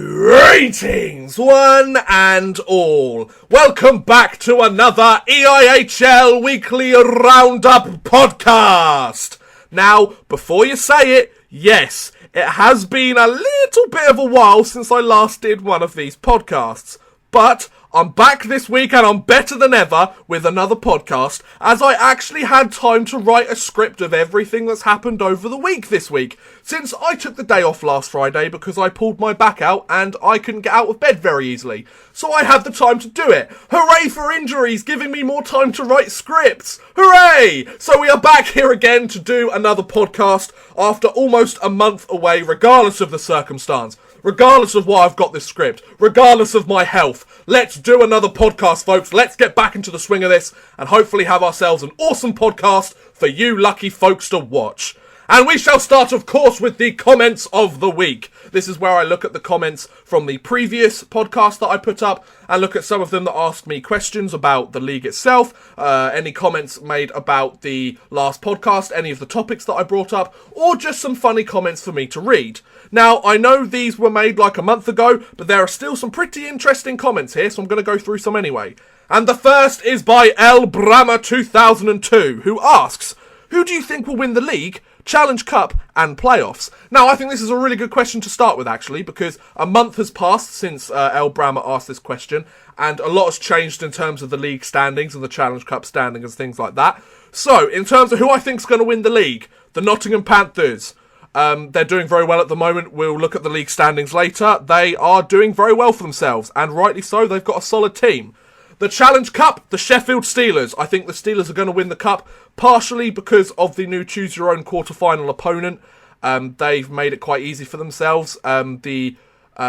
Greetings, one and all. Welcome back to another EIHL Weekly Roundup Podcast. Now, before you say it, yes, it has been a little bit of a while since I last did one of these podcasts, but I'm back this week and I'm better than ever with another podcast, as I actually had time to write a script of everything that's happened over the week this week, since I took the day off last Friday because I pulled my back out and I couldn't get out of bed very easily. So I had the time to do it. Hooray for injuries, giving me more time to write scripts. Hooray! So we are back here again to do another podcast after almost a month away, regardless of the circumstance. Regardless of why I've got this script, regardless of my health, let's do another podcast, folks. Let's get back into the swing of this and hopefully have ourselves an awesome podcast for you lucky folks to watch. And we shall start, of course, with the comments of the week. This is where I look at the comments from the previous podcast that I put up and look at some of them that asked me questions about the league itself, any comments made about the last podcast, any of the topics that I brought up, or just some funny comments for me to read. Now, I know these were made like a month ago, but there are still some pretty interesting comments here, so I'm going to go through some anyway. And the first is by El Brahma 2002, who asks, who do you think will win the league, Challenge Cup and playoffs? Now, I think this is a really good question to start with, actually, because a month has passed since El Brahma asked this question, and a lot has changed in terms of the league standings and the Challenge Cup standings and things like that. So, in terms of who I think is going to win the league, the Nottingham Panthers. They're doing very well at the moment. We'll look at the league standings later. They are doing very well for themselves, and rightly so. They've got a solid team. The Challenge Cup, the Sheffield Steelers. I think the Steelers are going to win the cup, partially because of the new choose-your-own quarter-final opponent. They've made it quite easy for themselves. The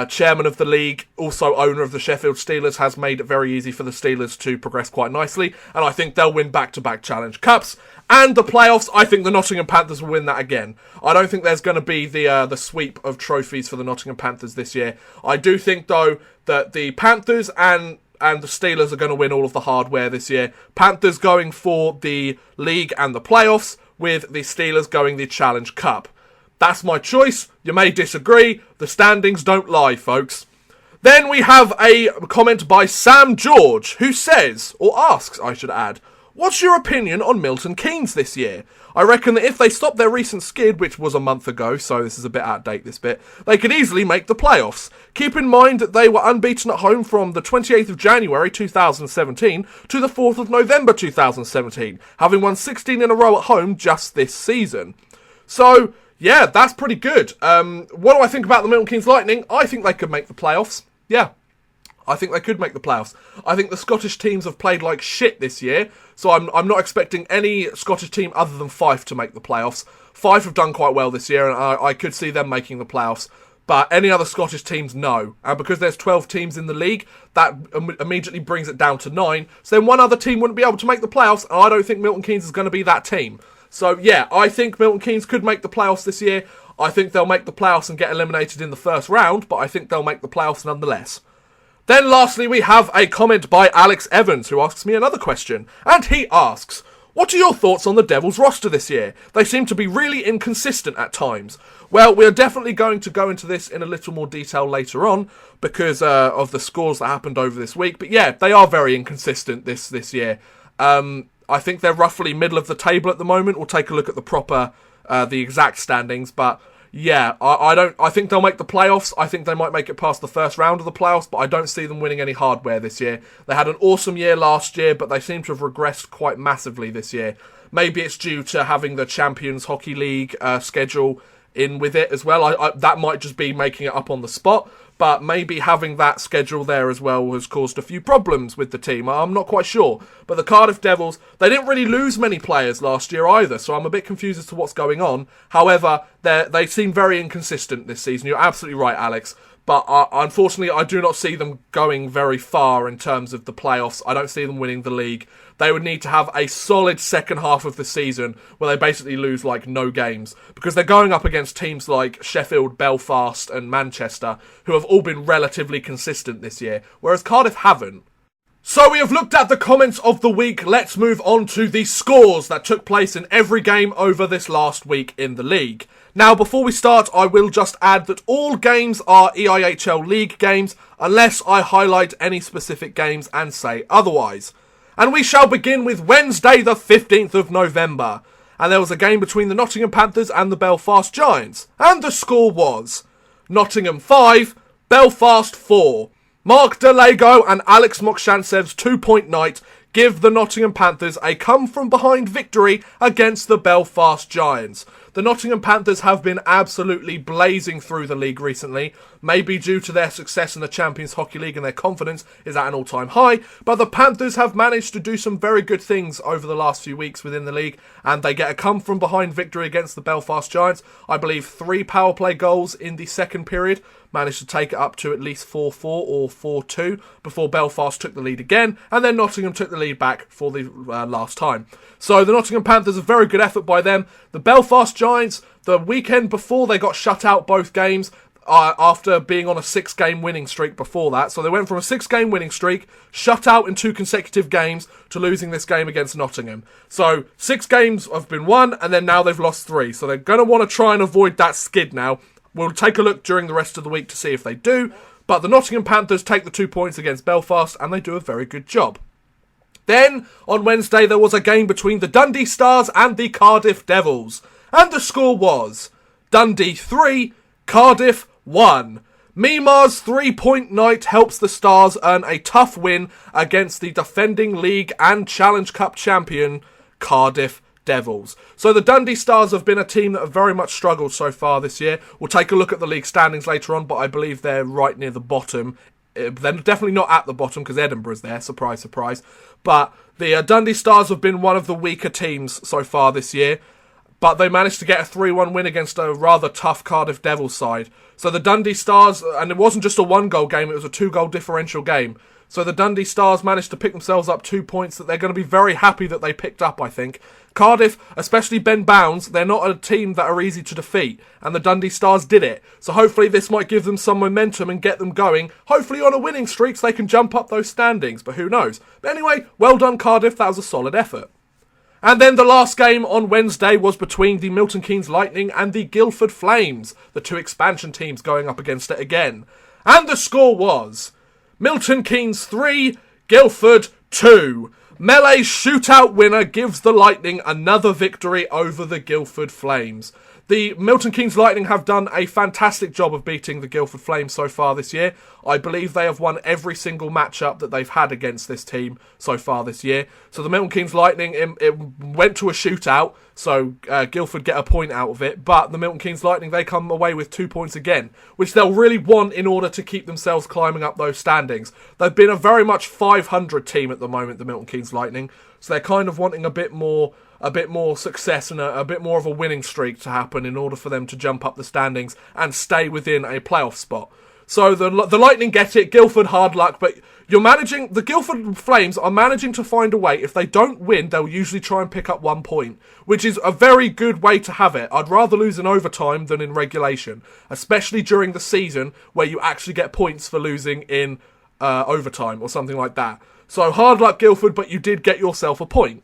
chairman of the league, also owner of the Sheffield Steelers, has made it very easy for the Steelers to progress quite nicely, and I think they'll win back-to-back Challenge Cups. And the playoffs, I think the Nottingham Panthers will win that again. I don't think there's going to be the sweep of trophies for the Nottingham Panthers this year. I do think, though, that the Panthers and the Steelers are going to win all of the hardware this year. Panthers going for the league and the playoffs, with the Steelers going the Challenge Cup. That's my choice. You may disagree. The standings don't lie, folks. Then we have a comment by Sam George, who says, or asks, I should add, what's your opinion on Milton Keynes this year? I reckon that if they stop their recent skid, which was a month ago, so this is a bit out of date, this bit, they could easily make the playoffs. Keep in mind that they were unbeaten at home from the 28th of January 2017 to the 4th of November 2017, having won 16 in a row at home just this season. So, yeah, that's pretty good. What do I think about the Milton Keynes Lightning? I think they could make the playoffs. Yeah. I think they could make the playoffs. I think the Scottish teams have played like shit this year, so I'm not expecting any Scottish team other than Fife to make the playoffs. Fife have done quite well this year, and I could see them making the playoffs. But any other Scottish teams, no. And because there's 12 teams in the league, that immediately brings it down to 9. So then one other team wouldn't be able to make the playoffs, and I don't think Milton Keynes is going to be that team. So yeah, I think Milton Keynes could make the playoffs this year. I think they'll make the playoffs and get eliminated in the first round, but I think they'll make the playoffs nonetheless. Then lastly, we have a comment by Alex Evans, who asks me another question. And he asks, what are your thoughts on the Devils roster this year? They seem to be really inconsistent at times. Well, we're definitely going to go into this in a little more detail later on, because of the scores that happened over this week. But yeah, they are very inconsistent this year. I think they're roughly middle of the table at the moment. We'll take a look at the exact standings, but yeah, I think they'll make the playoffs. I think they might make it past the first round of the playoffs, but I don't see them winning any hardware this year. They had an awesome year last year, but they seem to have regressed quite massively this year. Maybe it's due to having the Champions Hockey League schedule in with it as well. That might just be making it up on the spot, but maybe having that schedule there as well has caused a few problems with the team. I'm not quite sure. But the Cardiff Devils, they didn't really lose many players last year either, so I'm a bit confused as to what's going on. However, they seem very inconsistent this season. You're absolutely right, Alex. But unfortunately, I do not see them going very far in terms of the playoffs. I don't see them winning the league. They would need to have a solid second half of the season where they basically lose like no games, because they're going up against teams like Sheffield, Belfast and Manchester, who have all been relatively consistent this year, whereas Cardiff haven't. So we have looked at the comments of the week. Let's move on to the scores that took place in every game over this last week in the league. Now, before we start, I will just add that all games are EIHL League games, unless I highlight any specific games and say otherwise. And we shall begin with Wednesday the 15th of November. And there was a game between the Nottingham Panthers and the Belfast Giants. And the score was Nottingham 5, Belfast 4. Mark Delego and Alex Mokshantsev's 2-point night give the Nottingham Panthers a come-from-behind victory against the Belfast Giants. The Nottingham Panthers have been absolutely blazing through the league recently, maybe due to their success in the Champions Hockey League and their confidence is at an all-time high, but the Panthers have managed to do some very good things over the last few weeks within the league, and they get a come-from-behind victory against the Belfast Giants. I believe 3 power play goals in the second period, managed to take it up to at least 4-4 or 4-2 before Belfast took the lead again, and then Nottingham took the lead back for the last time. So the Nottingham Panthers, a very good effort by them. The Belfast Giants, the weekend before, they got shut out both games after being on a 6-game winning streak before that. So they went from a 6-game winning streak, shut out in 2 consecutive games, to losing this game against Nottingham. So 6 games have been won, and then now they've lost 3. So they're going to want to try and avoid that skid now. We'll take a look during the rest of the week to see if they do. But the Nottingham Panthers take the 2 points against Belfast, and they do a very good job. Then, on Wednesday, there was a game between the Dundee Stars and the Cardiff Devils. And the score was Dundee 3, Cardiff 1. Mimar's 3-point night helps the Stars earn a tough win against the defending League and Challenge Cup champion, Cardiff Devils. So the Dundee Stars have been a team that have very much struggled so far this year. We'll take a look at the league standings later on, but I believe they're right near the bottom. They're definitely not at the bottom because Edinburgh's there, surprise, surprise. But the Dundee Stars have been one of the weaker teams so far this year. But they managed to get a 3-1 win against a rather tough Cardiff Devils side. So the Dundee Stars, and it wasn't just a 1-goal game, it was a 2-goal differential game. So the Dundee Stars managed to pick themselves up 2 points that they're going to be very happy that they picked up, I think. Cardiff, especially Ben Bounds, they're not a team that are easy to defeat, and the Dundee Stars did it. So hopefully this might give them some momentum and get them going. Hopefully on a winning streak so they can jump up those standings, but who knows. But anyway, well done Cardiff, that was a solid effort. And then the last game on Wednesday was between the Milton Keynes Lightning and the Guildford Flames, the 2 expansion teams going up against it again. And the score was Milton Keynes 3, Guildford 2. Melee's shootout winner gives the Lightning another victory over the Guildford Flames. The Milton Keynes Lightning have done a fantastic job of beating the Guildford Flames so far this year. I believe they have won every single matchup that they've had against this team so far this year. So the Milton Keynes Lightning, it went to a shootout, so Guildford get a point out of it. But the Milton Keynes Lightning, they come away with 2 points again, which they'll really want in order to keep themselves climbing up those standings. They've been a very much 500 team at the moment, the Milton Keynes Lightning. So they're kind of wanting a bit more success and a bit more of a winning streak to happen in order for them to jump up the standings and stay within a playoff spot. So the Lightning get it, Guildford hard luck, but the Guildford Flames are managing to find a way. If they don't win, they'll usually try and pick up 1 point, which is a very good way to have it. I'd rather lose in overtime than in regulation, especially during the season where you actually get points for losing in overtime or something like that. So hard luck Guildford, but you did get yourself a point.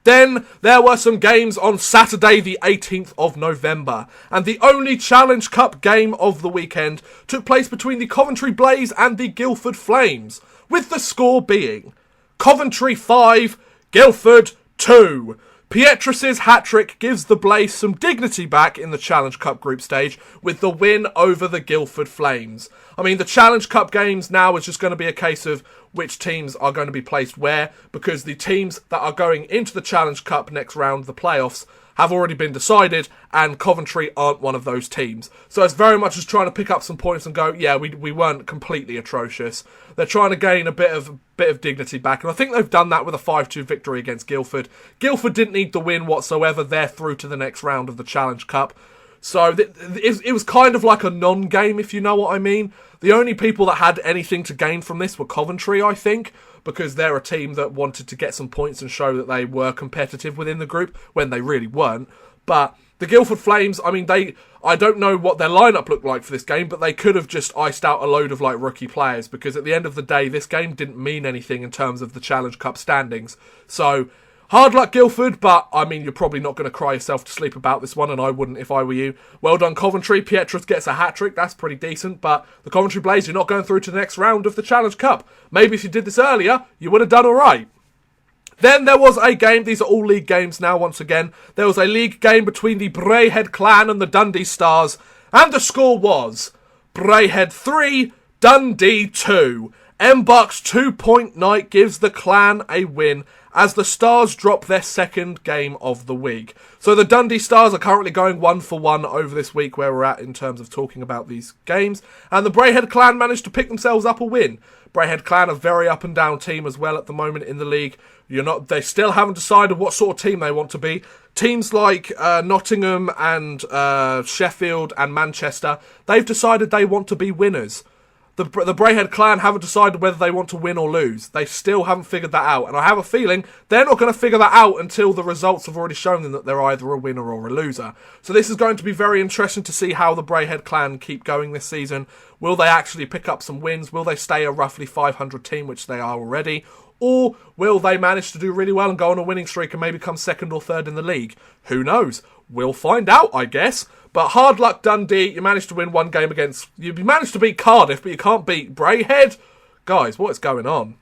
Then there were some games on Saturday the 18th of November, and the only Challenge Cup game of the weekend took place between the Coventry Blaze and the Guildford Flames, with the score being Coventry 5, Guildford 2. Pietrus's hat-trick gives the Blaze some dignity back in the Challenge Cup group stage with the win over the Guildford Flames. I mean, the Challenge Cup games now is just going to be a case of which teams are going to be placed where, because the teams that are going into the Challenge Cup next round, the playoffs, have already been decided, and Coventry aren't one of those teams. So it's very much just trying to pick up some points and go, yeah, we weren't completely atrocious. They're trying to gain a bit of dignity back, and I think they've done that with a 5-2 victory against Guildford. Guildford didn't need the win whatsoever. They're through to the next round of the Challenge Cup. So it was kind of like a non-game, if you know what I mean. The only people that had anything to gain from this were Coventry, I think, because they're a team that wanted to get some points and show that they were competitive within the group when they really weren't. But the Guildford Flames, I mean, I don't know what their lineup looked like for this game, but they could have just iced out a load of rookie players, because at the end of the day, this game didn't mean anything in terms of the Challenge Cup standings. So Hard luck, Guildford, but, I mean, you're probably not going to cry yourself to sleep about this one, and I wouldn't if I were you. Well done, Coventry. Pietrus gets a hat-trick. That's pretty decent, but the Coventry Blaze, you're not going through to the next round of the Challenge Cup. Maybe if you did this earlier, you would have done all right. Then there was a game, these are all league games now once again, there was a league game between the Braehead Clan and the Dundee Stars, and the score was Braehead 3, Dundee 2. Mbuck's 2-point night gives the Clan a win as the Stars drop their second game of the week. So the Dundee Stars are currently going 1-for-1 over this week where we're at in terms of talking about these games. And the Braehead Clan managed to pick themselves up a win. Braehead Clan, a very up and down team as well at the moment in the league. They still haven't decided what sort of team they want to be. Teams like Nottingham and Sheffield and Manchester, they've decided they want to be winners. The Braehead Clan haven't decided whether they want to win or lose. They still haven't figured that out. And I have a feeling they're not going to figure that out until the results have already shown them that they're either a winner or a loser. So this is going to be very interesting to see how the Braehead Clan keep going this season. Will they actually pick up some wins? Will they stay a roughly 500 team, which they are already? Or will they manage to do really well and go on a winning streak and maybe come second or third in the league? Who knows? We'll find out, I guess. But hard luck, Dundee. You managed to win one game against... You managed to beat Cardiff, but you can't beat Braehead? Guys, what is going on?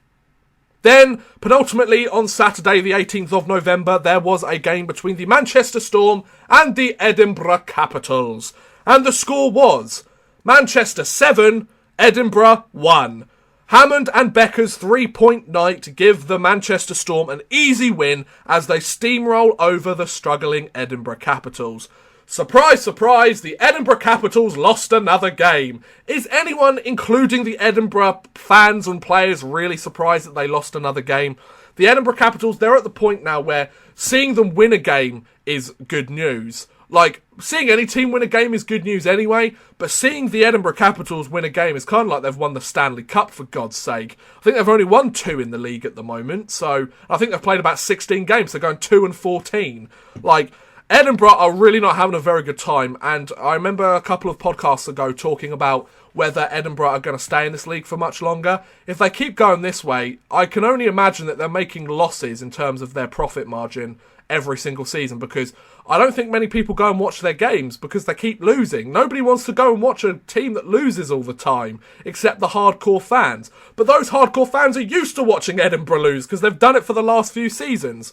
Then, penultimately, on Saturday, the 18th of November, there was a game between the Manchester Storm and the Edinburgh Capitals. And the score was Manchester 7, Edinburgh 1. Hammond and Becker's 3-point night give the Manchester Storm an easy win as they steamroll over the struggling Edinburgh Capitals. Surprise, surprise, the Edinburgh Capitals lost another game. Is anyone, including the Edinburgh fans and players, really surprised that they lost another game? The Edinburgh Capitals, they're at the point now where seeing them win a game is good news. Like, seeing any team win a game is good news anyway, but seeing the Edinburgh Capitals win a game is kind of like they've won the Stanley Cup, for God's sake. I think they've only won 2 in the league at the moment, so I think they've played about 16 games, they're going 2-14. Like, Edinburgh are really not having a very good time, and I remember a couple of podcasts ago talking about whether Edinburgh are going to stay in this league for much longer. If they keep going this way, I can only imagine that they're making losses in terms of their profit margin every single season, because I don't think many people go and watch their games because they keep losing. Nobody wants to go and watch a team that loses all the time, except the hardcore fans. But those hardcore fans are used to watching Edinburgh lose because they've done it for the last few seasons.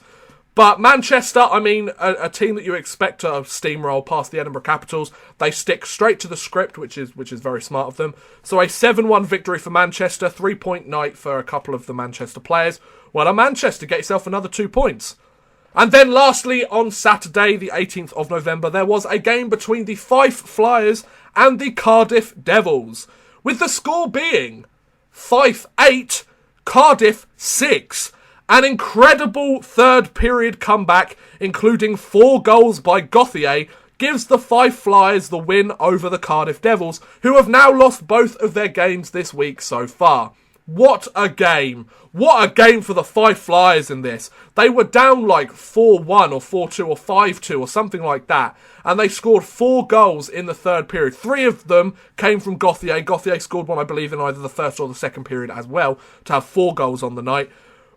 But Manchester, I mean, a team that you expect to steamroll past the Edinburgh Capitals, they stick straight to the script, which is very smart of them. So a 7-1 victory for Manchester, 3-point night for a couple of the Manchester players. Well done, Manchester, get yourself another 2 points. And then lastly, on Saturday, the 18th of November, there was a game between the Fife Flyers and the Cardiff Devils, with the score being Fife 8, Cardiff 6. An incredible third period comeback, including 4 goals by Gauthier, gives the Fife Flyers the win over the Cardiff Devils, who have now lost both of their games this week so far. What a game. What a game for the Fife Flyers in this. They were down like 4-1 or 4-2 or 5-2 or something like that. And they scored 4 goals in the third period. 3 of them came from Gauthier. Gauthier scored one, I believe, in either the first or the second period as well, to have 4 goals on the night.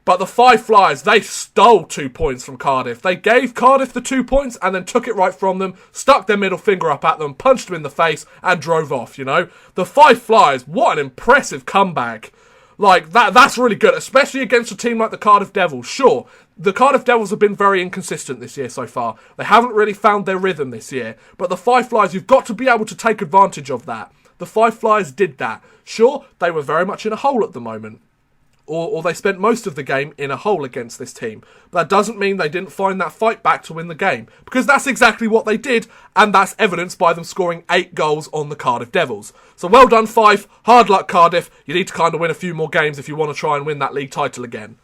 But the Fife Flyers, they stole 2 points from Cardiff. They gave Cardiff the 2 points and then took it right from them, stuck their middle finger up at them, punched them in the face and drove off, you know. The Fife Flyers, what an impressive comeback. Like, that's really good, especially against a team like the Cardiff Devils. Sure, the Cardiff Devils have been very inconsistent this year so far. They haven't really found their rhythm this year. But the Fife Flyers, you've got to be able to take advantage of that. The Fife Flyers did that. Sure, they were very much in a hole at the moment. Or they spent most of the game in a hole against this team. But that doesn't mean they didn't find that fight back to win the game. Because that's exactly what they did, and that's evidenced by them scoring 8 goals on the Cardiff Devils. So well done, Fife. Hard luck, Cardiff. You need to kind of win a few more games if you want to try and win that league title again.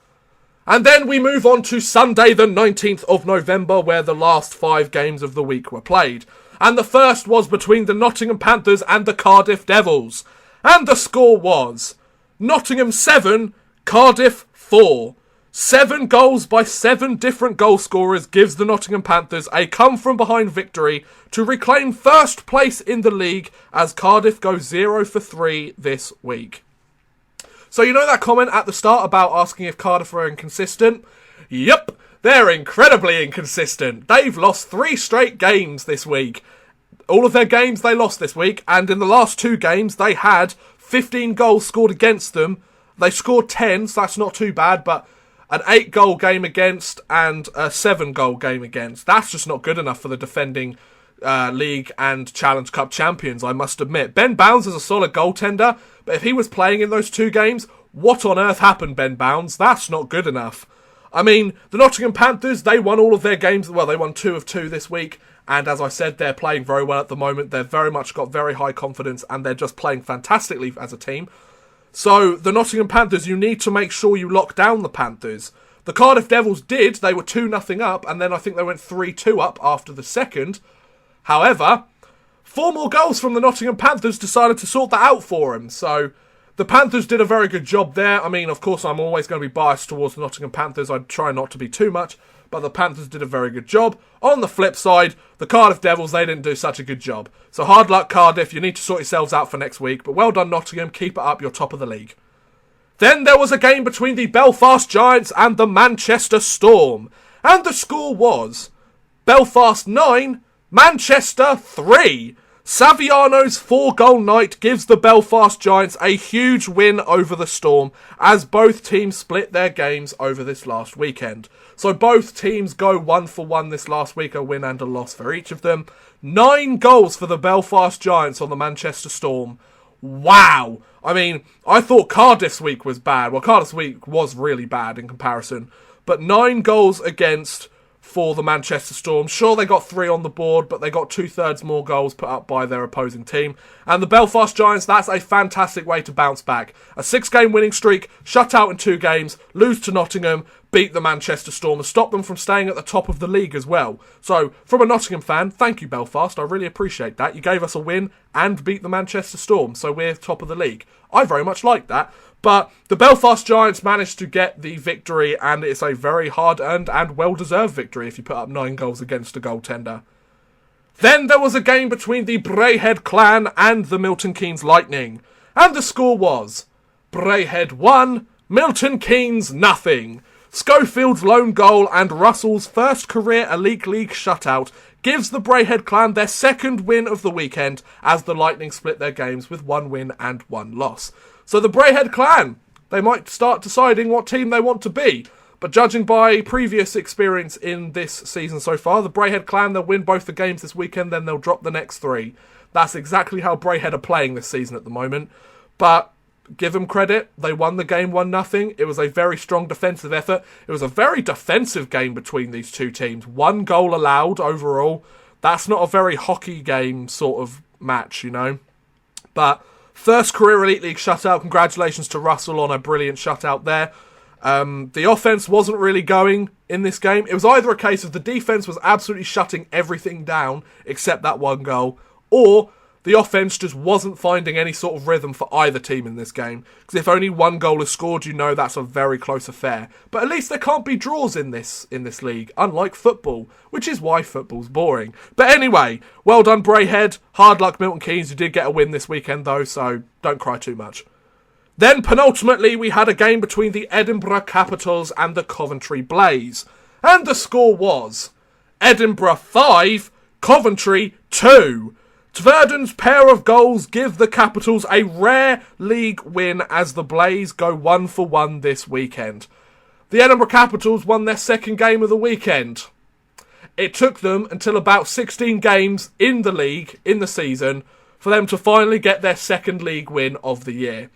And then we move on to Sunday the 19th of November, where the last 5 games of the week were played. And the first was between the Nottingham Panthers and the Cardiff Devils. And the score was Nottingham 7... Cardiff 4. 7 goals by 7 different goal scorers gives the Nottingham Panthers a come-from-behind victory to reclaim first place in the league as Cardiff go 0 for 3 this week. So you know that comment at the start about asking if Cardiff are inconsistent? Yep, they're incredibly inconsistent. They've lost 3 straight games this week. All of their games they lost this week, and in the last 2 games they had 15 goals scored against them. They scored 10, so that's not too bad, but an 8-goal game against and a 7-goal game against. That's just not good enough for the defending League and Challenge Cup champions, I must admit. Ben Bounds is a solid goaltender, but if he was playing in those 2 games, what on earth happened, Ben Bounds? That's not good enough. I mean, the Nottingham Panthers, they won all of their games. Well, they won 2 of 2 this week, and as I said, they're playing very well at the moment. They've very much got very high confidence, and they're just playing fantastically as a team. So, the Nottingham Panthers, you need to make sure you lock down the Panthers. The Cardiff Devils did. They were 2-0 up, and then I think they went 3-2 up after the second. However, 4 more goals from the Nottingham Panthers decided to sort that out for him. So, the Panthers did a very good job there. I mean, of course, I'm always going to be biased towards the Nottingham Panthers. I try not to be too much, but the Panthers did a very good job. On the flip side, the Cardiff Devils, they didn't do such a good job. So hard luck, Cardiff. You need to sort yourselves out for next week. But well done, Nottingham. Keep it up. You're top of the league. Then there was a game between the Belfast Giants and the Manchester Storm. And the score was Belfast 9, Manchester 3. Saviano's 4-goal night gives the Belfast Giants a huge win over the Storm as both teams split their games over this last weekend. So both teams go 1-for-1 this last week, a win and a loss for each of them. 9 goals for the Belfast Giants on the Manchester Storm. Wow! I mean, I thought Cardiff's week was bad. Well, Cardiff's week was really bad in comparison. But 9 goals against for the Manchester Storm. Sure, they got 3 on the board, but they got 2/3 more goals put up by their opposing team. And the Belfast Giants, that's a fantastic way to bounce back. A 6-game winning streak, shut out in 2 games, lose to Nottingham, beat the Manchester Storm, and stop them from staying at the top of the league as well. So, from a Nottingham fan, thank you, Belfast. I really appreciate that. You gave us a win and beat the Manchester Storm, so we're top of the league. I very much like that. But the Belfast Giants managed to get the victory, and it's a very hard-earned and well-deserved victory if you put up 9 goals against a goaltender. Then there was a game between the Braehead Clan and the Milton Keynes Lightning. And the score was Braehead 1, Milton Keynes 0. Schofield's lone goal and Russell's first career Elite League shutout gives the Braehead Clan their 2nd win of the weekend as the Lightning split their games with 1 win and 1 loss. So the Braehead Clan, they might start deciding what team they want to be. But judging by previous experience in this season so far, the Braehead Clan, they'll win both the games this weekend, then they'll drop the next 3. That's exactly how Braehead are playing this season at the moment. But give them credit, they won the game 1-0. It was a very strong defensive effort. It was a very defensive game between these 2 teams. 1 goal allowed overall. That's not a very hockey game sort of match, you know. But first career Elite League shutout. Congratulations to Russell on a brilliant shutout there. The offense wasn't really going in this game. It was either a case of the defense was absolutely shutting everything down except that 1 goal, or the offense just wasn't finding any sort of rhythm for either team in this game. Because if only 1 goal is scored, you know that's a very close affair. But at least there can't be draws in this league, unlike football, which is why football's boring. But anyway, well done Braehead. Hard luck Milton Keynes. You did get a win this weekend though, so don't cry too much. Then penultimately, we had a game between the Edinburgh Capitals and the Coventry Blaze. And the score was Edinburgh 5, Coventry 2. Tverden's pair of goals give the Capitals a rare league win as the Blaze go 1-for-1 this weekend. The Edinburgh Capitals won their 2nd game of the weekend. It took them until about 16 games in the league, in the season, for them to finally get their 2nd league win of the year.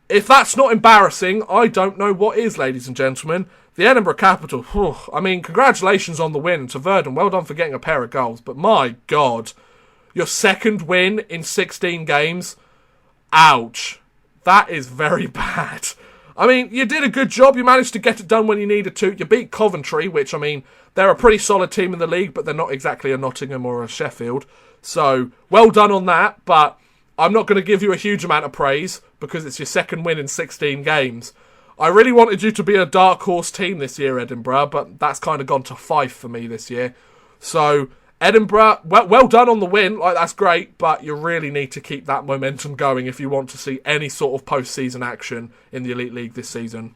If that's not embarrassing, I don't know what is, ladies and gentlemen. The Edinburgh Capitals, I mean, congratulations on the win to Tverden. Well done for getting a pair of goals, but my God. Your 2nd win in 16 games? Ouch. That is very bad. I mean, you did a good job. You managed to get it done when you needed to. You beat Coventry, which, I mean, they're a pretty solid team in the league, but they're not exactly a Nottingham or a Sheffield. So, well done on that, but I'm not going to give you a huge amount of praise because it's your 2nd win in 16 games. I really wanted you to be a dark horse team this year, Edinburgh, but that's kind of gone to Fife for me this year. So, Edinburgh, well done on the win, like that's great, but you really need to keep that momentum going if you want to see any sort of post-season action in the Elite League this season.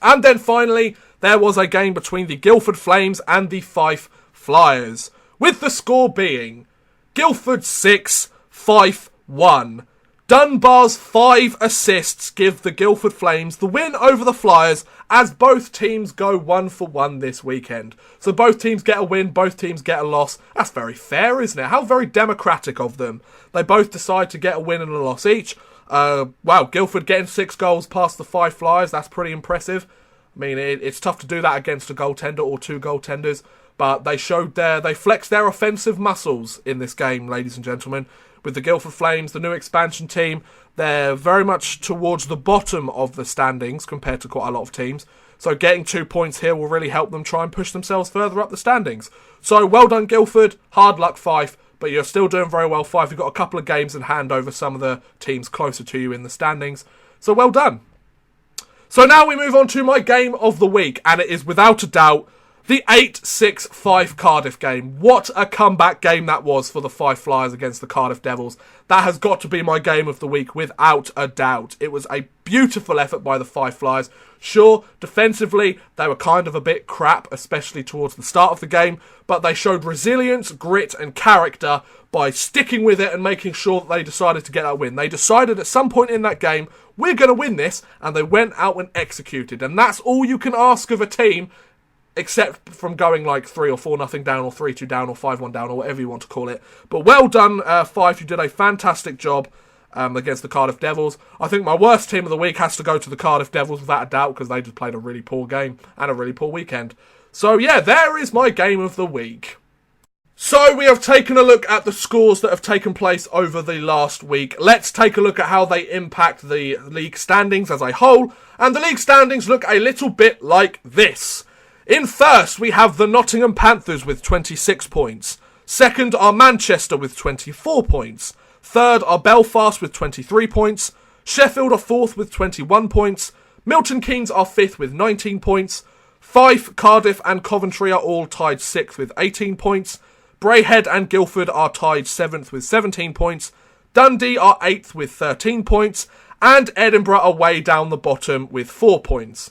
And then finally, there was a game between the Guildford Flames and the Fife Flyers, with the score being Guildford 6, Fife 1. Dunbar's 5 assists give the Guildford Flames the win over the Flyers, as both teams go 1-for-1 this weekend. So both teams get a win, both teams get a loss. That's very fair, isn't it? How very democratic of them. They both decide to get a win and a loss each. Wow, Guildford getting 6 goals past the 5 Flyers, that's pretty impressive. I mean, it's tough to do that against a goaltender or 2 goaltenders, but they flexed their offensive muscles in this game, ladies and gentlemen. With the Guildford Flames, the new expansion team, they're very much towards the bottom of the standings compared to quite a lot of teams. So getting 2 points here will really help them try and push themselves further up the standings. So well done, Guildford. Hard luck, Fife. But you're still doing very well, Fife. You've got a couple of games in hand over some of the teams closer to you in the standings. So well done. So now we move on to my game of the week. And it is without a doubt the 8-6-5 Cardiff game. What a comeback game that was for the Fife Flyers against the Cardiff Devils. That has got to be my game of the week without a doubt. It was a beautiful effort by the Fife Flyers. Sure, defensively, they were kind of a bit crap, especially towards the start of the game, but they showed resilience, grit and character by sticking with it and making sure that they decided to get that win. They decided at some point in that game, we're going to win this, and they went out and executed. And that's all you can ask of a team, except from going like 3 or 4-0 down, or 3-2 down, or 5-1 down, or whatever you want to call it. But well done, Fife. You did a fantastic job against the Cardiff Devils. I think my worst team of the week has to go to the Cardiff Devils, without a doubt, because they just played a really poor game and a really poor weekend. So yeah, there is my game of the week. So we have taken a look at the scores that have taken place over the last week. Let's take a look at how they impact the league standings as a whole. And the league standings look a little bit like this. In first, we have the Nottingham Panthers with 26 points. Second are Manchester with 24 points. Third are Belfast with 23 points. Sheffield are fourth with 21 points. Milton Keynes are fifth with 19 points. Fife, Cardiff and Coventry are all tied sixth with 18 points. Braehead and Guildford are tied seventh with 17 points. Dundee are eighth with 13 points. And Edinburgh are way down the bottom with 4 points.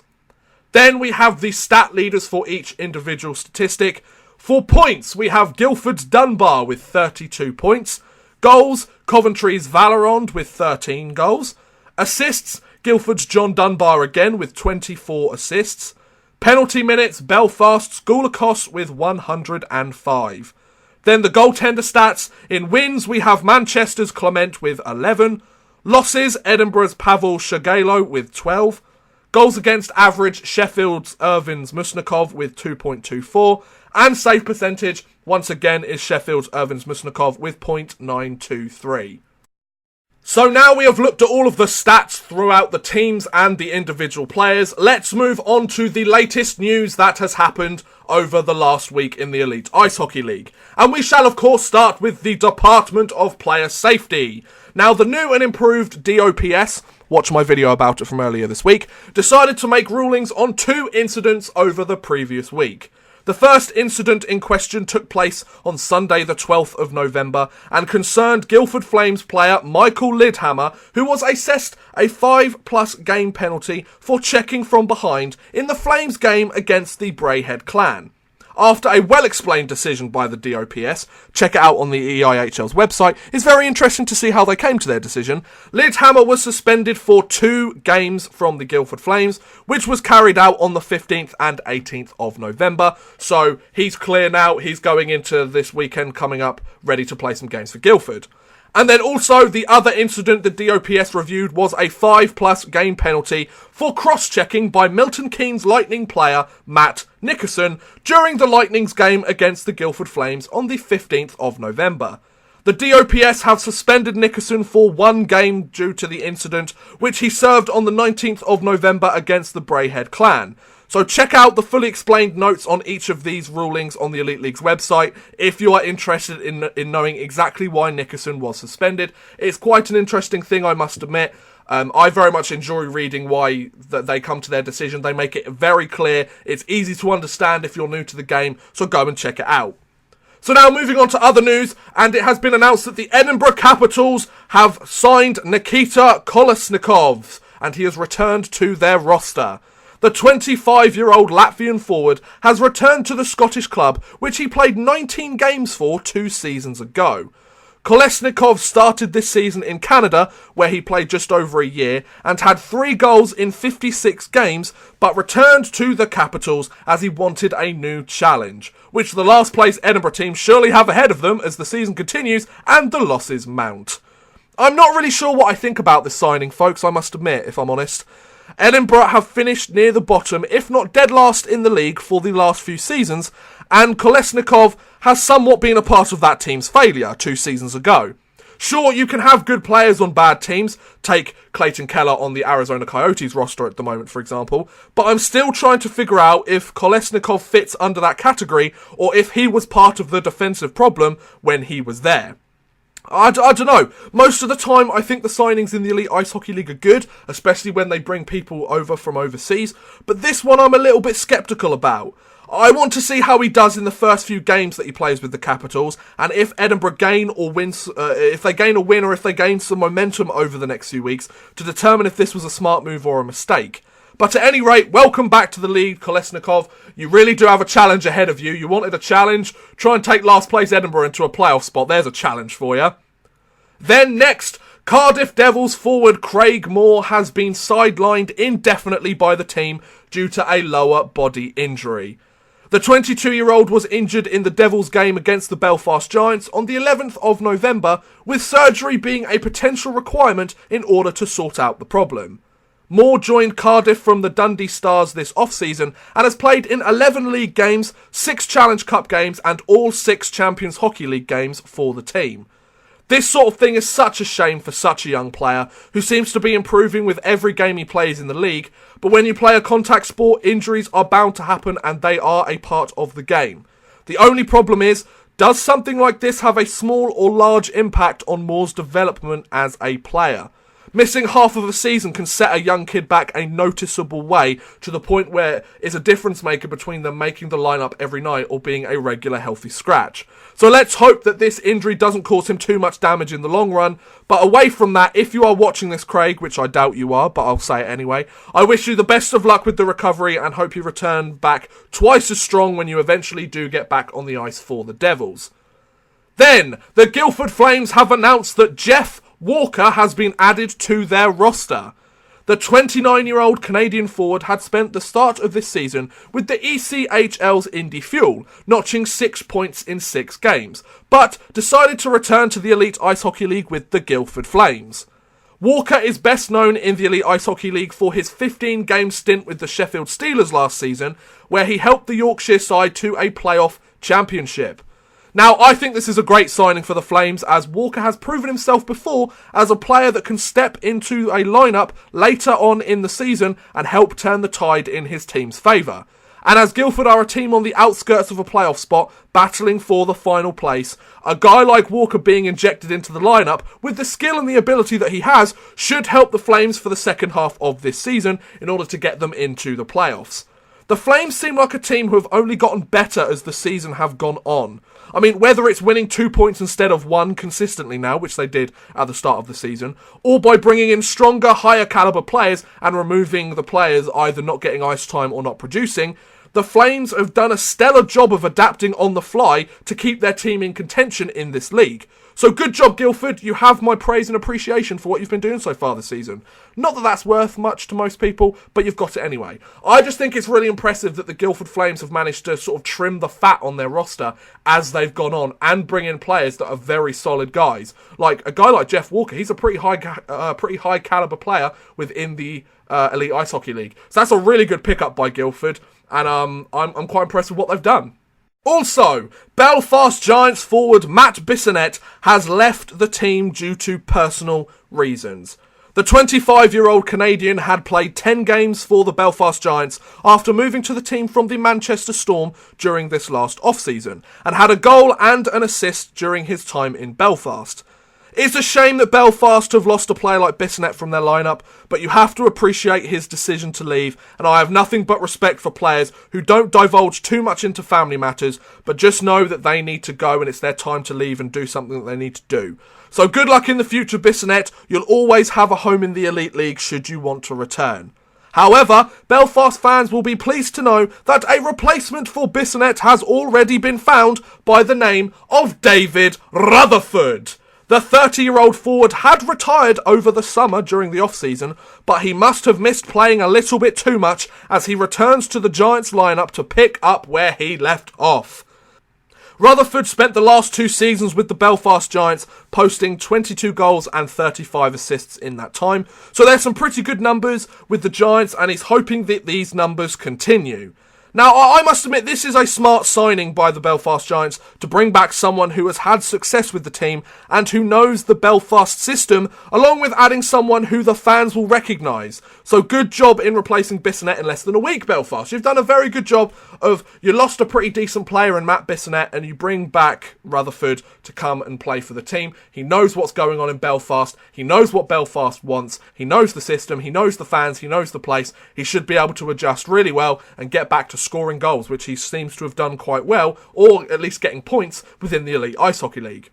Then we have the stat leaders for each individual statistic. For points, we have Guildford's Dunbar with 32 points. Goals, Coventry's Valerond with 13 goals. Assists, Guildford's John Dunbar again with 24 assists. Penalty minutes, Belfast's Goulikos with 105. Then the goaltender stats. In wins, we have Manchester's Clement with 11. Losses, Edinburgh's Pavel Shagalo with 12. Goals against average, Sheffield's Irvin's Musnikov with 2.24. And save percentage, once again, is Sheffield's Irvin's Musnikov with 0.923. So now we have looked at all of the stats throughout the teams and the individual players. Let's move on to the latest news that has happened over the last week in the Elite Ice Hockey League. And we shall of course start with the Department of Player Safety. Now the new and improved DOPS, watch my video about it from earlier this week, decided to make rulings on 2 incidents over the previous week. The first incident in question took place on Sunday the 12th of November and concerned Guildford Flames player Michael Lidhammer, who was assessed a 5+ game penalty for checking from behind in the Flames game against the Braehead clan. After a well-explained decision by the DOPS, check it out on the EIHL's website, it's very interesting to see how they came to their decision. Lidhammer was suspended for 2 games from the Guildford Flames, which was carried out on the 15th and 18th of November. So he's clear now, he's going into this weekend coming up, ready to play some games for Guildford. And then also, the other incident the DOPS reviewed was a 5+ game penalty for cross-checking by Milton Keynes Lightning player Matt Nickerson during the Lightning's game against the Guildford Flames on the 15th of November. The DOPS have suspended Nickerson for 1 game due to the incident, which he served on the 19th of November against the Braehead clan. So check out the fully explained notes on each of these rulings on the Elite League's website if you are interested in knowing exactly why Nickerson was suspended. It's quite an interesting thing, I must admit. I very much enjoy reading why they come to their decision. They make it very clear. It's easy to understand if you're new to the game, so go and check it out. So now moving on to other news, and it has been announced that the Edinburgh Capitals have signed Nikita Kolesnikov, and he has returned to their roster. The 25-year-old Latvian forward has returned to the Scottish club, which he played 19 games for 2 seasons ago. Kolesnikov started this season in Canada, where he played just over a year, and had 3 goals in 56 games, but returned to the Capitals as he wanted a new challenge, which the last place Edinburgh team surely have ahead of them as the season continues and the losses mount. I'm not really sure what I think about this signing, folks, I must admit, if I'm honest. Edinburgh have finished near the bottom, if not dead last in the league for the last few seasons, and Kolesnikov has somewhat been a part of that team's failure 2 seasons ago. Sure, you can have good players on bad teams, take Clayton Keller on the Arizona Coyotes roster at the moment, for example, but I'm still trying to figure out if Kolesnikov fits under that category, or if he was part of the defensive problem when he was there. I don't know. Most of the time, I think the signings in the Elite Ice Hockey League are good, especially when they bring people over from overseas, but this one I'm a little bit sceptical about. I want to see how he does in the first few games that he plays with the Capitals, and if Edinburgh gain or wins, if they gain a win or if they gain some momentum over the next few weeks, to determine if this was a smart move or a mistake. But at any rate, welcome back to the league, Kolesnikov. You really do have a challenge ahead of you. You wanted a challenge? Try and take last place Edinburgh into a playoff spot. There's a challenge for you. Then next, Cardiff Devils forward Craig Moore has been sidelined indefinitely by the team due to a lower body injury. The 22-year-old was injured in the Devils game against the Belfast Giants on the 11th of November, with surgery being a potential requirement in order to sort out the problem. Moore joined Cardiff from the Dundee Stars this off-season and has played in 11 league games, 6 Challenge Cup games and all 6 Champions Hockey League games for the team. This sort of thing is such a shame for such a young player who seems to be improving with every game he plays in the league, but when you play a contact sport, injuries are bound to happen and they are a part of the game. The only problem is, does something like this have a small or large impact on Moore's development as a player? Missing half of a season can set a young kid back a noticeable way, to the point where it's a difference maker between them making the lineup every night or being a regular healthy scratch. So let's hope that this injury doesn't cause him too much damage in the long run. But away from that, if you are watching this, Craig, which I doubt you are, but I'll say it anyway, I wish you the best of luck with the recovery and hope you return back twice as strong when you eventually do get back on the ice for the Devils. Then, the Guildford Flames have announced that Jeff Walker has been added to their roster. The 29-year-old Canadian forward had spent the start of this season with the ECHL's Indy Fuel, notching 6 points in 6 games, but decided to return to the Elite Ice Hockey League with the Guildford Flames. Walker is best known in the Elite Ice Hockey League for his 15-game stint with the Sheffield Steelers last season, where he helped the Yorkshire side to a playoff championship. Now, I think this is a great signing for the Flames, as Walker has proven himself before as a player that can step into a lineup later on in the season and help turn the tide in his team's favour. And as Guildford are a team on the outskirts of a playoff spot, battling for the final place, a guy like Walker being injected into the lineup, with the skill and the ability that he has, should help the Flames for the second half of this season in order to get them into the playoffs. The Flames seem like a team who have only gotten better as the season have gone on. I mean, whether it's winning 2 points instead of 1 consistently now, which they did at the start of the season, or by bringing in stronger, higher caliber players and removing the players either not getting ice time or not producing, the Flames have done a stellar job of adapting on the fly to keep their team in contention in this league. So good job, Guildford. You have my praise and appreciation for what you've been doing so far this season. Not that that's worth much to most people, but you've got it anyway. I just think it's really impressive that the Guildford Flames have managed to sort of trim the fat on their roster as they've gone on and bring in players that are very solid guys. Like a guy like Jeff Walker, he's a pretty high caliber player within the Elite Ice Hockey League. So that's a really good pickup by Guildford, and I'm quite impressed with what they've done. Also, Belfast Giants forward Matt Bissonnette has left the team due to personal reasons. The 25-year-old Canadian had played 10 games for the Belfast Giants after moving to the team from the Manchester Storm during this last off-season, and had a goal and an assist during his time in Belfast. It's a shame that Belfast have lost a player like Bissonnette from their lineup, but you have to appreciate his decision to leave, and I have nothing but respect for players who don't divulge too much into family matters, but just know that they need to go and it's their time to leave and do something that they need to do. So good luck in the future, Bissonnette. You'll always have a home in the Elite League should you want to return. However, Belfast fans will be pleased to know that a replacement for Bissonnette has already been found by the name of David Rutherford. The 30-year-old forward had retired over the summer during the off-season, but he must have missed playing a little bit too much as he returns to the Giants lineup to pick up where he left off. Rutherford spent the last 2 seasons with the Belfast Giants, posting 22 goals and 35 assists in that time. So there's some pretty good numbers with the Giants, and he's hoping that these numbers continue. Now, I must admit, this is a smart signing by the Belfast Giants to bring back someone who has had success with the team and who knows the Belfast system, along with adding someone who the fans will recognise. So good job in replacing Bissonnette in less than a week, Belfast. You've done a very good job you lost a pretty decent player in Matt Bissonnette and you bring back Rutherford to come and play for the team. He knows what's going on in Belfast. He knows what Belfast wants. He knows the system. He knows the fans. He knows the place. He should be able to adjust really well and get back to scoring goals, which he seems to have done quite well, or at least getting points within the Elite Ice Hockey League.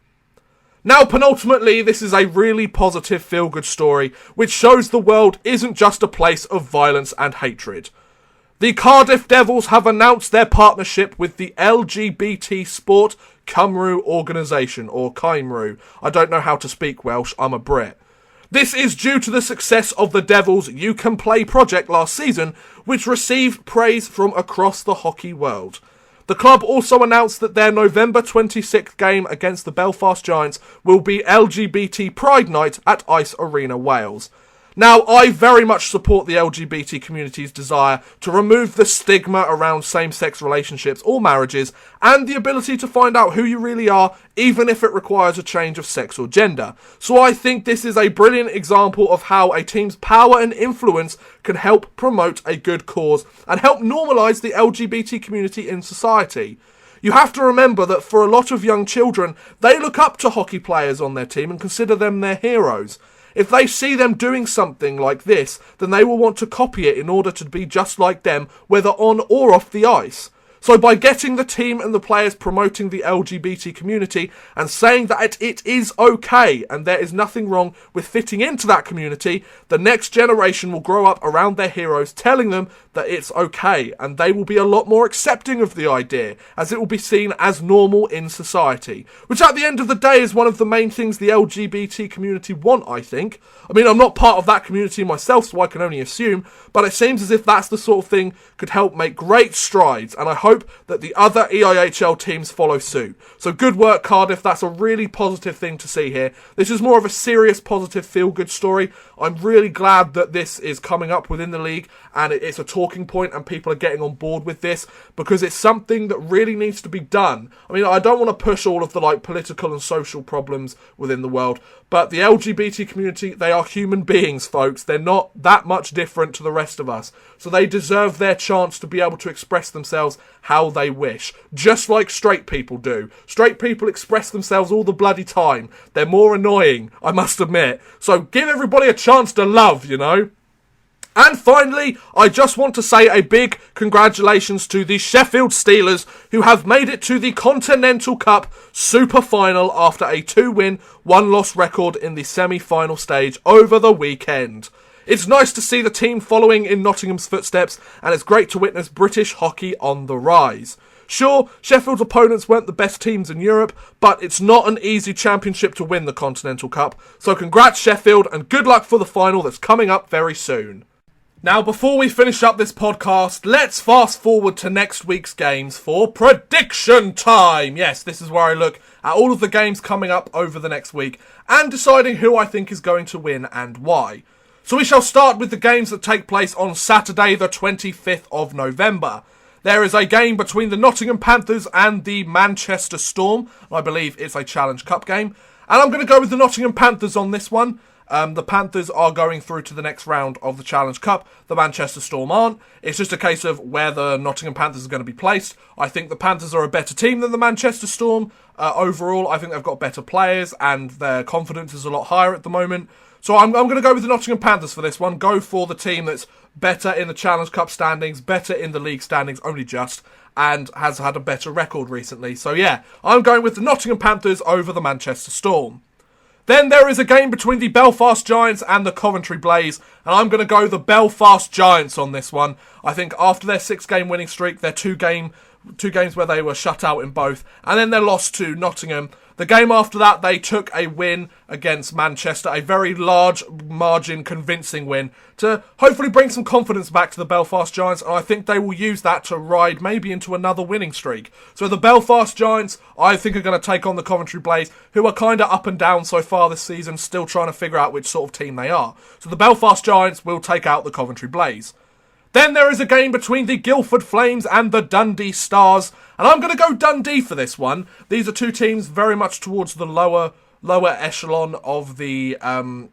Now, penultimately, this is a really positive feel-good story, which shows the world isn't just a place of violence and hatred. The Cardiff Devils have announced their partnership with the LGBT Sport Cymru organisation, or Cymru. I don't know how to speak Welsh, I'm a Brit. This is due to the success of the Devils' You Can Play project last season, which received praise from across the hockey world. The club also announced that their November 26th game against the Belfast Giants will be LGBT Pride Night at Ice Arena, Wales. Now, I very much support the LGBT community's desire to remove the stigma around same-sex relationships or marriages and the ability to find out who you really are, even if it requires a change of sex or gender. So I think this is a brilliant example of how a team's power and influence can help promote a good cause and help normalise the LGBT community in society. You have to remember that for a lot of young children, they look up to hockey players on their team and consider them their heroes. If they see them doing something like this, then they will want to copy it in order to be just like them, whether on or off the ice. So by getting the team and the players promoting the LGBT community and saying that it is okay and there is nothing wrong with fitting into that community, the next generation will grow up around their heroes telling them that it's okay, and they will be a lot more accepting of the idea, as it will be seen as normal in society. Which at the end of the day is one of the main things the LGBT community want, I think. I mean, I'm not part of that community myself, so I can only assume, but it seems as if that's the sort of thing could help make great strides, and I hope that the other EIHL teams follow suit. So good work, Cardiff. That's a really positive thing to see here. This is more of a serious, positive, feel-good story. I'm really glad that this is coming up within the league, and it's a talking point, and people are getting on board with this, because it's something that really needs to be done. I mean, I don't want to push all of the political and social problems within the world, but the LGBT community, they are human beings, folks. They're not that much different to the rest of us. So they deserve their chance to be able to express themselves how they wish. Just like straight people do. Straight people express themselves all the bloody time. They're more annoying, I must admit. So give everybody a chance to love, you know. And finally, I just want to say a big congratulations to the Sheffield Steelers, who have made it to the Continental Cup Super Final after a 2-win, 1-loss record in the semi-final stage over the weekend. It's nice to see the team following in Nottingham's footsteps, and it's great to witness British hockey on the rise. Sure, Sheffield's opponents weren't the best teams in Europe, but it's not an easy championship to win the Continental Cup, so congrats Sheffield, and good luck for the final that's coming up very soon. Now, before we finish up this podcast, let's fast forward to next week's games for prediction time. Yes, this is where I look at all of the games coming up over the next week and deciding who I think is going to win and why. So we shall start with the games that take place on Saturday, the 25th of November. There is a game between the Nottingham Panthers and the Manchester Storm. I believe it's a Challenge Cup game. And I'm going to go with the Nottingham Panthers on this one. The Panthers are going through to the next round of the Challenge Cup. The Manchester Storm aren't. It's just a case of where the Nottingham Panthers are going to be placed. I think the Panthers are a better team than the Manchester Storm. Overall, I think they've got better players and their confidence is a lot higher at the moment. So I'm going to go with the Nottingham Panthers for this one. Go for the team that's better in the Challenge Cup standings, better in the league standings, only just, and has had a better record recently. So yeah, I'm going with the Nottingham Panthers over the Manchester Storm. Then there is a game between the Belfast Giants and the Coventry Blaze, and I'm going to go the Belfast Giants on this one. I think after their 6-game winning streak, their two games where they were shut out in both, and then their loss to Nottingham. The game after that, they took a win against Manchester, a very large margin, convincing win, to hopefully bring some confidence back to the Belfast Giants, and I think they will use that to ride maybe into another winning streak. So the Belfast Giants, I think, are going to take on the Coventry Blaze, who are kind of up and down so far this season, still trying to figure out which sort of team they are. So the Belfast Giants will take out the Coventry Blaze. Then there is a game between the Guildford Flames and the Dundee Stars, and I'm going to go Dundee for this one. These are two teams very much towards the lower echelon of the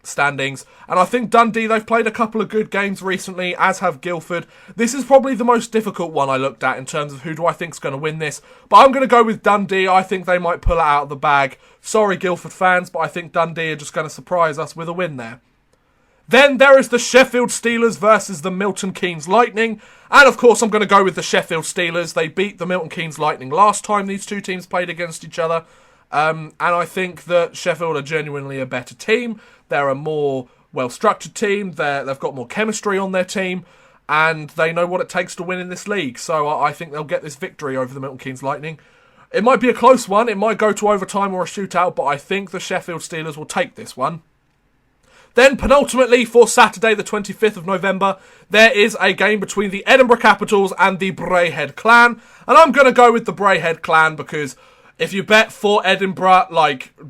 standings, and I think Dundee, they've played a couple of good games recently, as have Guildford. This is probably the most difficult one I looked at in terms of who do I think is going to win this, but I'm going to go with Dundee. I think they might pull it out of the bag. Sorry, Guildford fans, but I think Dundee are just going to surprise us with a win there. Then there is the Sheffield Steelers versus the Milton Keynes Lightning. And of course, I'm going to go with the Sheffield Steelers. They beat the Milton Keynes Lightning last time these two teams played against each other. And I think that Sheffield are genuinely a better team. They're a more well-structured team. They've got more chemistry on their team. And they know what it takes to win in this league. So I think they'll get this victory over the Milton Keynes Lightning. It might be a close one. It might go to overtime or a shootout. But I think the Sheffield Steelers will take this one. Then, penultimately, for Saturday the 25th of November, there is a game between the Edinburgh Capitals and the Braehead Clan. And I'm going to go with the Braehead Clan because if you bet for Edinburgh,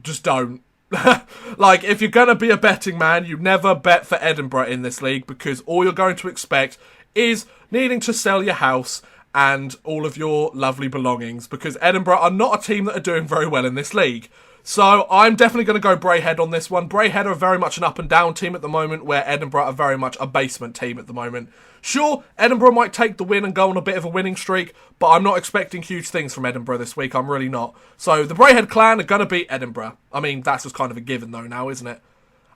just don't. If you're going to be a betting man, you never bet for Edinburgh in this league because all you're going to expect is needing to sell your house and all of your lovely belongings because Edinburgh are not a team that are doing very well in this league. So I'm definitely going to go Braehead on this one. Braehead are very much an up and down team at the moment, where Edinburgh are very much a basement team at the moment. Sure, Edinburgh might take the win and go on a bit of a winning streak, but I'm not expecting huge things from Edinburgh this week. I'm really not. So the Braehead Clan are going to beat Edinburgh. I mean, that's just kind of a given though now, isn't it?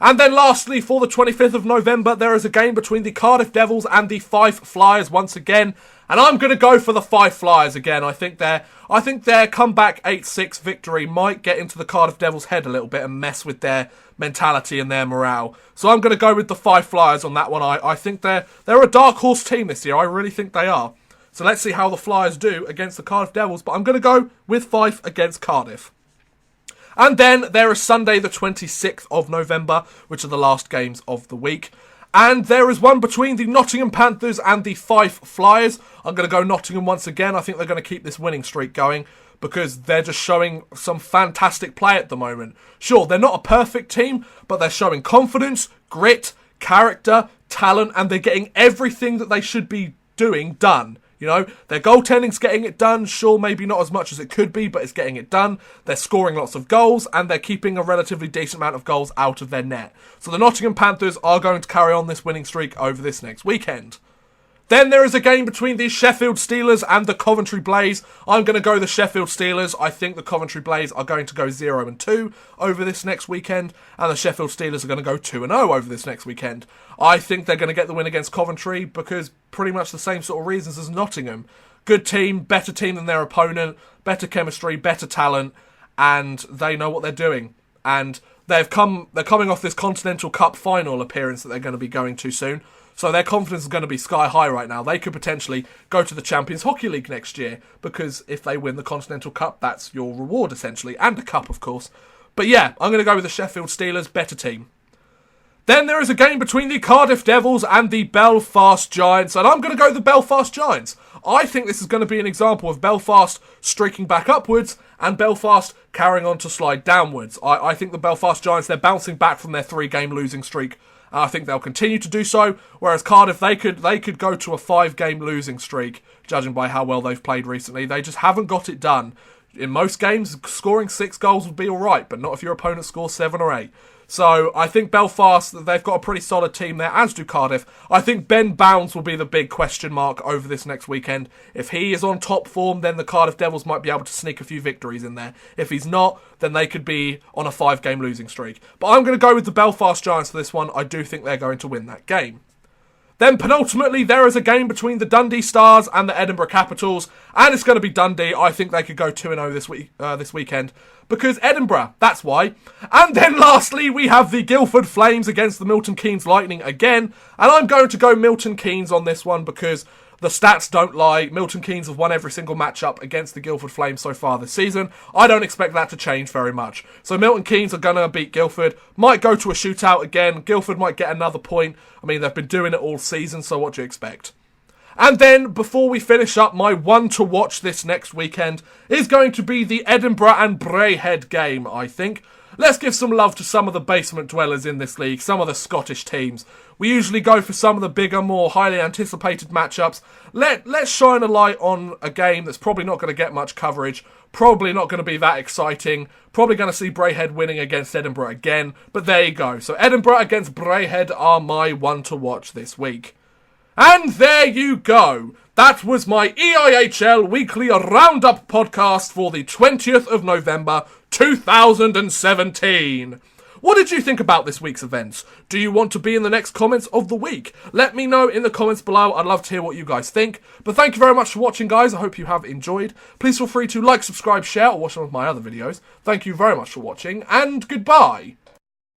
And then lastly, for the 25th of November, there is a game between the Cardiff Devils and the Fife Flyers once again. And I'm going to go for the Fife Flyers again. I think their comeback 8-6 victory might get into the Cardiff Devils' head a little bit and mess with their mentality and their morale. So I'm going to go with the Fife Flyers on that one. I think they're a dark horse team this year. I really think they are. So let's see how the Flyers do against the Cardiff Devils. But I'm going to go with Fife against Cardiff. And then there is Sunday the 26th of November, which are the last games of the week. And there is one between the Nottingham Panthers and the Fife Flyers. I'm going to go Nottingham once again. I think they're going to keep this winning streak going because they're just showing some fantastic play at the moment. Sure, they're not a perfect team, but they're showing confidence, grit, character, talent, and they're getting everything that they should be doing done. You know, their goaltending's getting it done. Sure, maybe not as much as it could be, but it's getting it done. They're scoring lots of goals, and they're keeping a relatively decent amount of goals out of their net. So the Nottingham Panthers are going to carry on this winning streak over this next weekend. Then there is a game between the Sheffield Steelers and the Coventry Blaze. I'm going to go the Sheffield Steelers. I think the Coventry Blaze are going to go 0-2 over this next weekend, and the Sheffield Steelers are going to go 2-0 over this next weekend. I think they're going to get the win against Coventry because pretty much the same sort of reasons as Nottingham. Good team, better team than their opponent, better chemistry, better talent, and they know what they're doing. And they're coming off this Continental Cup final appearance that they're going to be going to soon. So their confidence is going to be sky high right now. They could potentially go to the Champions Hockey League next year because if they win the Continental Cup, that's your reward essentially, and a cup of course. But yeah, I'm going to go with the Sheffield Steelers, better team. Then there is a game between the Cardiff Devils and the Belfast Giants, and I'm going to go the Belfast Giants. I think this is going to be an example of Belfast streaking back upwards and Belfast carrying on to slide downwards. I think the Belfast Giants, they're bouncing back from their 3-game losing streak. I think they'll continue to do so, whereas Cardiff, they could go to a 5-game losing streak, judging by how well they've played recently. They just haven't got it done. In most games, scoring 6 goals would be alright, but not if your opponent scores 7 or 8. So I think Belfast, they've got a pretty solid team there, as do Cardiff. I think Ben Bounds will be the big question mark over this next weekend. If he is on top form, then the Cardiff Devils might be able to sneak a few victories in there. If he's not, then they could be on a 5-game losing streak. But I'm going to go with the Belfast Giants for this one. I do think they're going to win that game. Then penultimately, there is a game between the Dundee Stars and the Edinburgh Capitals, and it's going to be Dundee. I think they could go 2-0 this weekend, because Edinburgh, that's why. And then lastly, we have the Guildford Flames against the Milton Keynes Lightning again, and I'm going to go Milton Keynes on this one because the stats don't lie. Milton Keynes have won every single matchup against the Guildford Flames so far this season. I don't expect that to change very much. So Milton Keynes are going to beat Guildford. Might go to a shootout again. Guildford might get another point. I mean, they've been doing it all season, so what do you expect? And then, before we finish up, my one to watch this next weekend is going to be the Edinburgh and Braehead game, I think. Let's give some love to some of the basement dwellers in this league, some of the Scottish teams. We usually go for some of the bigger, more highly anticipated matchups. Let's shine a light on a game that's probably not going to get much coverage, probably not going to be that exciting, probably going to see Braehead winning against Edinburgh again, but there you go. So Edinburgh against Braehead are my one to watch this week. And there you go. That was my EIHL Weekly Roundup Podcast for the 20th of November, 2017. What did you think about this week's events? Do you want to be in the next comments of the week? Let me know in the comments below. I'd love to hear what you guys think. But thank you very much for watching, guys. I hope you have enjoyed. Please feel free to like, subscribe, share, or watch some of my other videos. Thank you very much for watching, and goodbye.